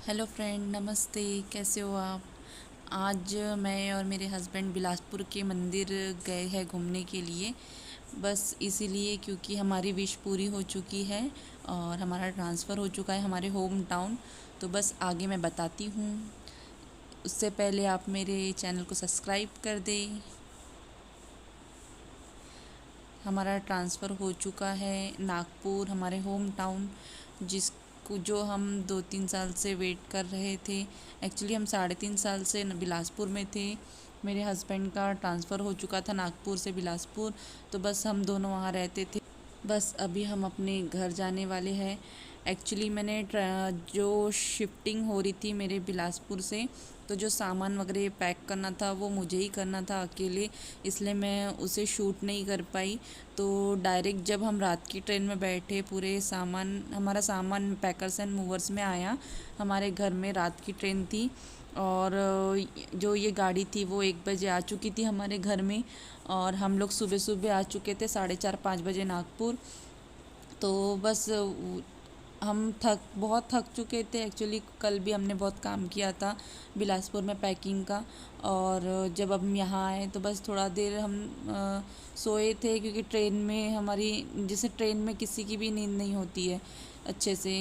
Hello friend, नमस्ते। कैसे हो आप? आज मैं और मेरे हस्बैंड बिलासपुर के मंदिर गए हैं घूमने के लिए। बस इसीलिए क्योंकि हमारी विश पूरी हो चुकी है और हमारा ट्रांसफ़र हो चुका है हमारे होम टाउन। तो बस आगे मैं बताती हूँ। उससे पहले आप मेरे चैनल को सब्सक्राइब कर दें। हमारा ट्रांसफ़र हो चुका है नागपुर, हमारे होम टाउन, जिसको जो हम 2-3 साल से वेट कर रहे थे। एक्चुअली हम 3.5 साल से बिलासपुर में थे। मेरे हस्बैंड का ट्रांसफ़र हो चुका था नागपुर से बिलासपुर, तो बस हम दोनों वहाँ रहते थे। बस अभी हम अपने घर जाने वाले हैं। एक्चुअली मैंने जो शिफ्टिंग हो रही थी मेरे बिलासपुर से, तो जो सामान वगैरह पैक करना था वो मुझे ही करना था अकेले, इसलिए मैं उसे शूट नहीं कर पाई। तो डायरेक्ट जब हम रात की ट्रेन में बैठे, पूरे सामान हमारा सामान पैकर्स एंड मूवर्स में आया। हमारे घर में रात की ट्रेन थी और जो ये गाड़ी थी वो 1 बजे आ चुकी थी हमारे घर में, और हम लोग सुबह सुबह आ चुके थे 4:30-5 बजे नागपुर। तो बस हम बहुत थक चुके थे। एक्चुअली कल भी हमने बहुत काम किया था बिलासपुर में पैकिंग का, और जब हम यहाँ आए तो बस थोड़ा देर हम सोए थे, क्योंकि ट्रेन में हमारी, जैसे ट्रेन में किसी की भी नींद नहीं होती है अच्छे से।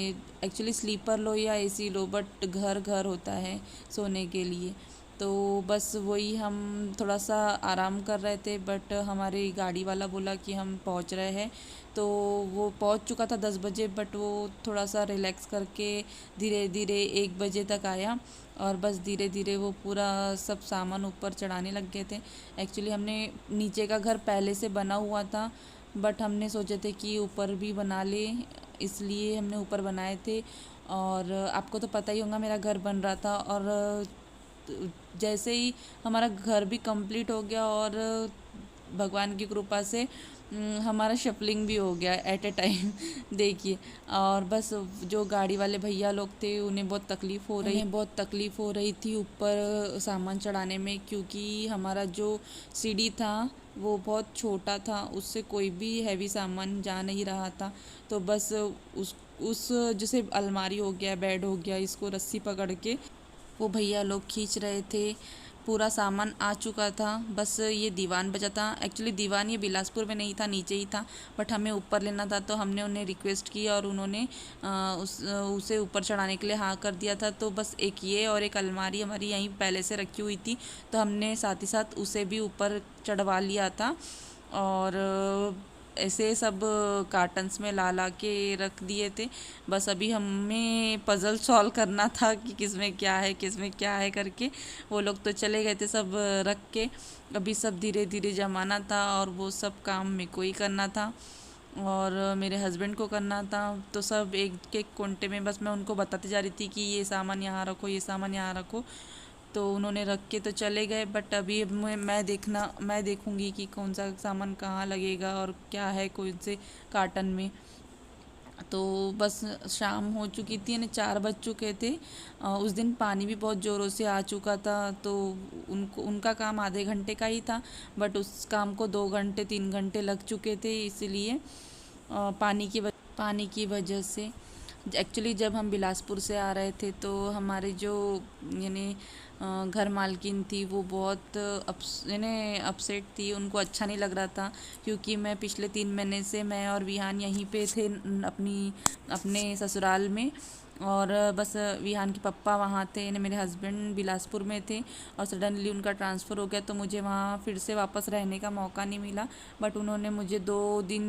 एक्चुअली स्लीपर लो या एसी लो, बट घर घर होता है सोने के लिए। तो बस वही हम थोड़ा सा आराम कर रहे थे, बट हमारे गाड़ी वाला बोला कि हम पहुंच रहे हैं। तो वो पहुंच चुका था 10 बजे, बट वो थोड़ा सा रिलैक्स करके धीरे धीरे 1 बजे तक आया। और बस धीरे धीरे वो पूरा सब सामान ऊपर चढ़ाने लग गए थे। एक्चुअली हमने नीचे का घर पहले से बना हुआ था, बट हमने सोचे थे कि ऊपर भी बना ले, इसलिए हमने ऊपर बनाए थे। और आपको तो पता ही होगा मेरा घर बन रहा था, और जैसे ही हमारा घर भी कंप्लीट हो गया, और भगवान की कृपा से हमारा शफलिंग भी हो गया एट ए टाइम देखिए। और बस जो गाड़ी वाले भैया लोग थे उन्हें बहुत तकलीफ़ हो रही थी ऊपर सामान चढ़ाने में, क्योंकि हमारा जो सीढ़ी था वो बहुत छोटा था, उससे कोई भी हैवी सामान जा नहीं रहा था। तो बस उस जैसे अलमारी हो गया, बेड हो गया, इसको रस्सी पकड़ के वो भैया लोग खींच रहे थे। पूरा सामान आ चुका था, बस ये दीवान बचा था। एक्चुअली दीवान ये बिलासपुर में नहीं था, नीचे ही था, बट हमें ऊपर लेना था, तो हमने उन्हें रिक्वेस्ट की और उन्होंने उसे ऊपर चढ़ाने के लिए हाँ कर दिया था। तो बस एक ये और एक अलमारी हमारी यहीं पहले से रखी हुई थी, तो हमने साथ ही साथ उसे भी ऊपर चढ़वा लिया था। और ऐसे सब कार्टन्स में ला ला के रख दिए थे। बस अभी हमें पज़ल सॉल्व करना था कि किस में क्या है करके। वो लोग तो चले गए थे सब रख के, अभी सब धीरे धीरे जमाना था, और वो सब काम मेरे को ही करना था और मेरे हस्बैंड को करना था। तो सब एक एक कोंटे में बस मैं उनको बताती जा रही थी कि ये सामान यहाँ रखो, ये सामान यहाँ रखो। तो उन्होंने रख के तो चले गए, बट अभी मैं देखूँगी कि कौन सा सामान कहाँ लगेगा और क्या है कौन से कार्टन में। तो बस शाम हो चुकी थी, यानी 4 बज चुके थे। उस दिन पानी भी बहुत ज़ोरों से आ चुका था, तो उनका काम आधे घंटे का ही था, बट उस काम को 2 घंटे 3 घंटे लग चुके थे, इसीलिए पानी की वजह से। एक्चुअली जब हम बिलासपुर से आ रहे थे तो हमारे जो यानी घर मालकिन थी वो बहुत यानी अपसेट थी, उनको अच्छा नहीं लग रहा था, क्योंकि मैं पिछले 3 महीने से मैं और विहान यहीं पे थे अपने ससुराल में। और बस विहान के पापा वहाँ थे, यानी मेरे हस्बैंड बिलासपुर में थे, और सडनली उनका ट्रांसफ़र हो गया, तो मुझे वहाँ फिर से वापस रहने का मौका नहीं मिला। बट उन्होंने मुझे 2 दिन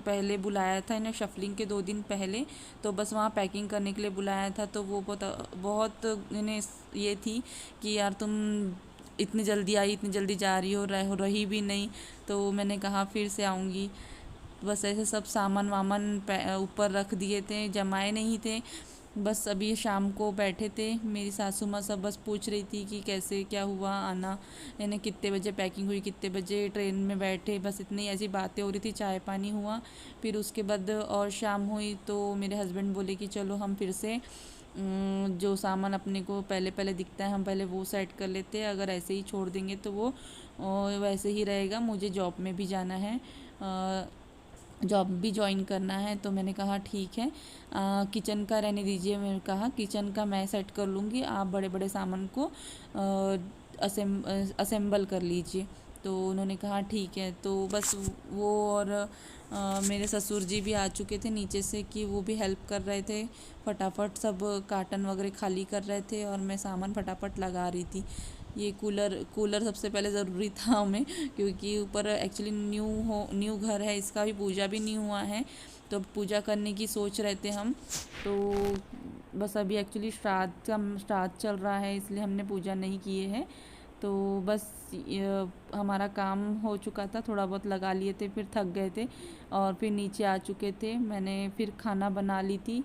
पहले बुलाया था, इन्हें शफलिंग के 2 दिन पहले, तो बस वहाँ पैकिंग करने के लिए बुलाया था। तो वो बहुत बहुत इन्हें ये थी कि यार तुम इतनी जल्दी आई, इतनी जल्दी जा रही हो, रही भी नहीं। तो मैंने कहा फिर से आऊँगी। बस ऐसे सब सामान वामान ऊपर रख दिए थे, जमाए नहीं थे। बस अभी शाम को बैठे थे, मेरी सासू माँ सब बस पूछ रही थी कि कैसे क्या हुआ आना, यानी कितने बजे पैकिंग हुई, कितने बजे ट्रेन में बैठे, बस इतनी ऐसी बातें हो रही थी। चाय पानी हुआ, फिर उसके बाद और शाम हुई, तो मेरे हस्बैंड बोले कि चलो हम फिर से जो सामान अपने को पहले पहले दिखता है हम पहले वो सेट कर लेते हैं, अगर ऐसे ही छोड़ देंगे तो वो वैसे ही रहेगा, मुझे जॉब में भी जाना है। जॉब भी ज्वाइन करना है। तो मैंने कहा ठीक है, किचन का रहने दीजिए। मैंने कहा किचन का मैं सेट कर लूँगी, आप बड़े बड़े सामान को असेंबल कर लीजिए। तो उन्होंने कहा ठीक है। तो बस वो और मेरे ससुर जी भी आ चुके थे नीचे से कि वो भी हेल्प कर रहे थे, फटाफट सब कार्टन वगैरह खाली कर रहे थे और मैं सामान फटाफट लगा रही थी। ये कूलर सबसे पहले ज़रूरी था हमें, क्योंकि ऊपर एक्चुअली न्यू घर है, इसका भी पूजा भी नहीं हुआ है, तो पूजा करने की सोच रहे थे हम। तो बस अभी एक्चुअली श्राद्ध चल रहा है, इसलिए हमने पूजा नहीं किए हैं। तो बस हमारा काम हो चुका था, थोड़ा बहुत लगा लिए थे, फिर थक गए थे और फिर नीचे आ चुके थे। मैंने फिर खाना बना ली थी,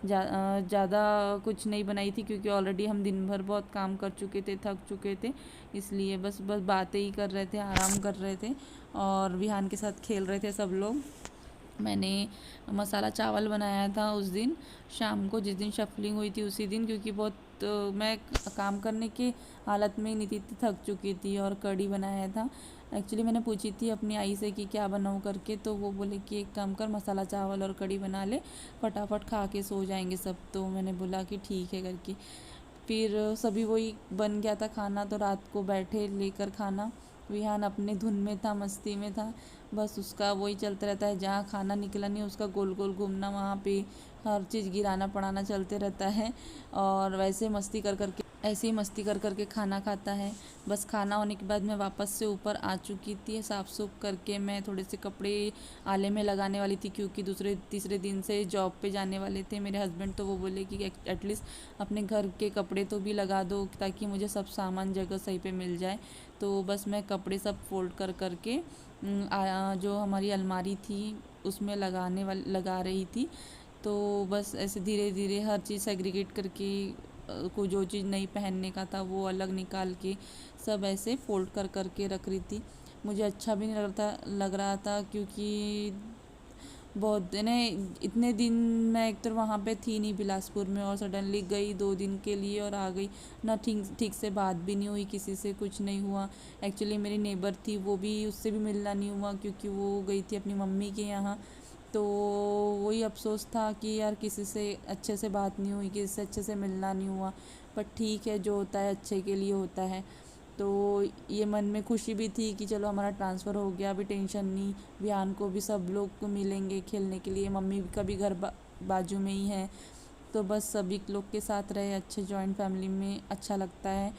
ज़्यादा कुछ नहीं बनाई थी क्योंकि ऑलरेडी हम दिन भर बहुत काम कर चुके थे, थक चुके थे, इसलिए बस बस बातें ही कर रहे थे, आराम कर रहे थे और विहान के साथ खेल रहे थे सब लोग। मैंने मसाला चावल बनाया था उस दिन शाम को, जिस दिन शफलिंग हुई थी उसी दिन, क्योंकि बहुत मैं काम करने की हालत में ही नहीं थी, थक चुकी थी। और कढ़ी बनाया था। एक्चुअली मैंने पूछी थी अपनी आई से कि क्या बनाऊँ करके, तो वो बोले कि एक काम कर, मसाला चावल और कढ़ी बना ले, फटाफट खा के सो जाएंगे सब। तो मैंने बोला कि ठीक है करके। फिर सभी वही बन गया था खाना, तो रात को बैठे लेकर खाना। विहान अपने धुन में था, मस्ती में था, बस उसका वही चलता रहता है, जहाँ खाना निकला नहीं उसका गोल गोल घूमना, वहाँ पे हर चीज़ गिराना पड़ाना चलते रहता है। और वैसे मस्ती कर कर के ऐसे ही मस्ती कर कर के खाना खाता है। बस खाना होने के बाद मैं वापस से ऊपर आ चुकी थी, साफ़ सूफ करके मैं थोड़े से कपड़े आले में लगाने वाली थी, क्योंकि दूसरे तीसरे दिन से जॉब पे जाने वाले थे मेरे हस्बैंड। तो वो बोले कि एटलीस्ट अपने घर के कपड़े तो भी लगा दो, ताकि मुझे सब सामान जगह सही पे मिल जाए। तो बस मैं कपड़े सब फोल्ड कर कर के जो हमारी अलमारी थी उसमें लगा रही थी। तो बस ऐसे धीरे धीरे हर चीज़ सेग्रीगेट करके को जो चीज़ नहीं पहनने का था वो अलग निकाल के सब ऐसे फोल्ड कर कर के रख रही थी। मुझे अच्छा भी नहीं लग रहा था, क्योंकि बहुत ने इतने दिन मैं एक तो वहाँ पे थी नहीं बिलासपुर में, और सडनली गई 2 दिन के लिए और आ गई ना। ठीक ठीक से बात भी नहीं हुई किसी से, कुछ नहीं हुआ। एक्चुअली मेरी नेबर थी, वो भी, उससे भी मिलना नहीं हुआ, क्योंकि वो गई थी अपनी मम्मी के यहाँ। तो वही अफसोस था कि यार किसी से अच्छे से बात नहीं हुई, किसी से अच्छे से मिलना नहीं हुआ। पर ठीक है, जो होता है अच्छे के लिए होता है। तो ये मन में खुशी भी थी कि चलो हमारा ट्रांसफ़र हो गया, अभी टेंशन नहीं। विहान को भी सब लोग को मिलेंगे खेलने के लिए, मम्मी का भी घर बाजू में ही है। तो बस सभी लोग के साथ रहे, अच्छे जॉइंट फैमिली में अच्छा लगता है।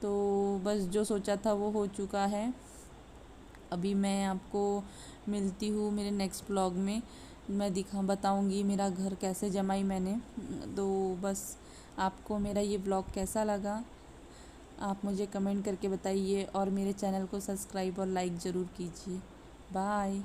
तो बस जो सोचा था वो हो चुका है। अभी मैं आपको मिलती हूँ मेरे नेक्स्ट ब्लॉग में, मैं बताऊँगी मेरा घर कैसे जमाई मैंने। तो बस आपको मेरा ये ब्लॉग कैसा लगा आप मुझे कमेंट करके बताइए, और मेरे चैनल को सब्सक्राइब और लाइक ज़रूर कीजिए। बाय।